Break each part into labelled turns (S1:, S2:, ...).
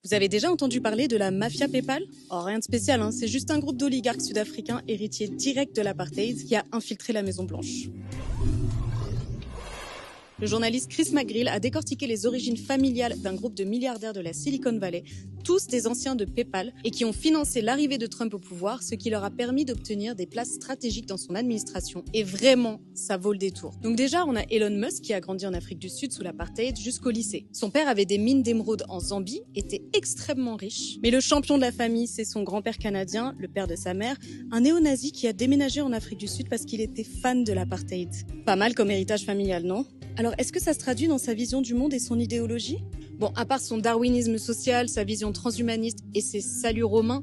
S1: Vous avez déjà entendu parler de la mafia PayPal? Oh, rien de spécial, hein, c'est juste un groupe d'oligarques sud-africains héritiers directs de l'apartheid qui a infiltré la Maison-Blanche. Le journaliste Chris McGreal a décortiqué les origines familiales d'un groupe de milliardaires de la Silicon Valley, tous des anciens de PayPal, et qui ont financé l'arrivée de Trump au pouvoir, ce qui leur a permis d'obtenir des places stratégiques dans son administration. Et vraiment, ça vaut le détour. Donc déjà, on a Elon Musk qui a grandi en Afrique du Sud sous l'apartheid jusqu'au lycée. Son père avait des mines d'émeraude en Zambie, était extrêmement riche. Mais le champion de la famille, c'est son grand-père canadien, le père de sa mère, un néo-nazi qui a déménagé en Afrique du Sud parce qu'il était fan de l'apartheid. Pas mal comme héritage familial, non? Alors, est-ce que ça se traduit dans sa vision du monde et son idéologie? Bon, à part son darwinisme social, sa vision transhumaniste et ses saluts romains,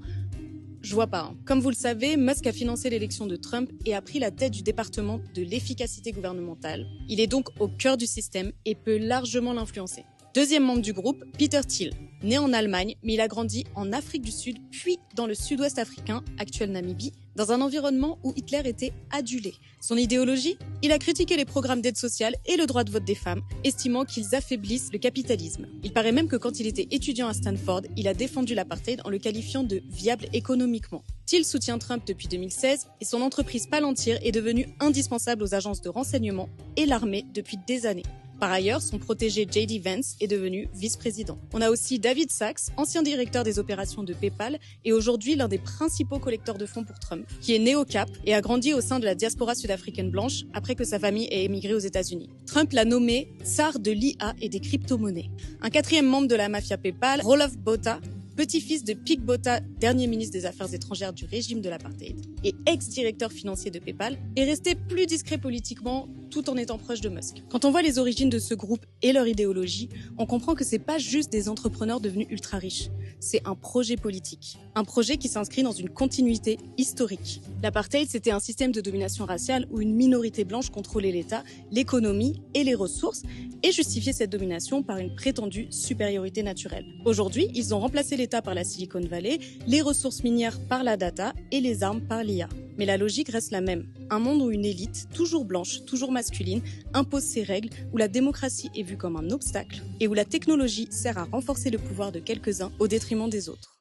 S1: je vois pas. Comme vous le savez, Musk a financé l'élection de Trump et a pris la tête du département de l'efficacité gouvernementale. Il est donc au cœur du système et peut largement l'influencer. Deuxième membre du groupe, Peter Thiel. Né en Allemagne, mais il a grandi en Afrique du Sud, puis dans le sud-ouest africain, actuelle Namibie, dans un environnement où Hitler était adulé. Son idéologie? Il a critiqué les programmes d'aide sociale et le droit de vote des femmes, estimant qu'ils affaiblissent le capitalisme. Il paraît même que quand il était étudiant à Stanford, il a défendu l'apartheid en le qualifiant de viable économiquement. Thiel soutient Trump depuis 2016 et son entreprise Palantir est devenue indispensable aux agences de renseignement et l'armée depuis des années. Par ailleurs, son protégé J.D. Vance est devenu vice-président. On a aussi David Sacks, ancien directeur des opérations de PayPal et aujourd'hui l'un des principaux collecteurs de fonds pour Trump, qui est né au Cap et a grandi au sein de la diaspora sud-africaine blanche après que sa famille ait émigré aux États-Unis. Trump l'a nommé tsar de l'IA et des crypto-monnaies. Un quatrième membre de la mafia PayPal, Roelof Botha, petit-fils de Pik Botha, dernier ministre des Affaires étrangères du régime de l'apartheid, et ex-directeur financier de PayPal, est resté plus discret politiquement tout en étant proche de Musk. Quand on voit les origines de ce groupe et leur idéologie, on comprend que c'est pas juste des entrepreneurs devenus ultra riches, c'est un projet politique. Un projet qui s'inscrit dans une continuité historique. L'apartheid, c'était un système de domination raciale où une minorité blanche contrôlait l'État, l'économie et les ressources, et justifiait cette domination par une prétendue supériorité naturelle. Aujourd'hui, ils ont remplacé l'État par la Silicon Valley, les ressources minières par la data et les armes par l'IA. Mais la logique reste la même. Un monde où une élite, toujours blanche, toujours masculine, impose ses règles, où la démocratie est vue comme un obstacle et où la technologie sert à renforcer le pouvoir de quelques-uns au détriment des autres.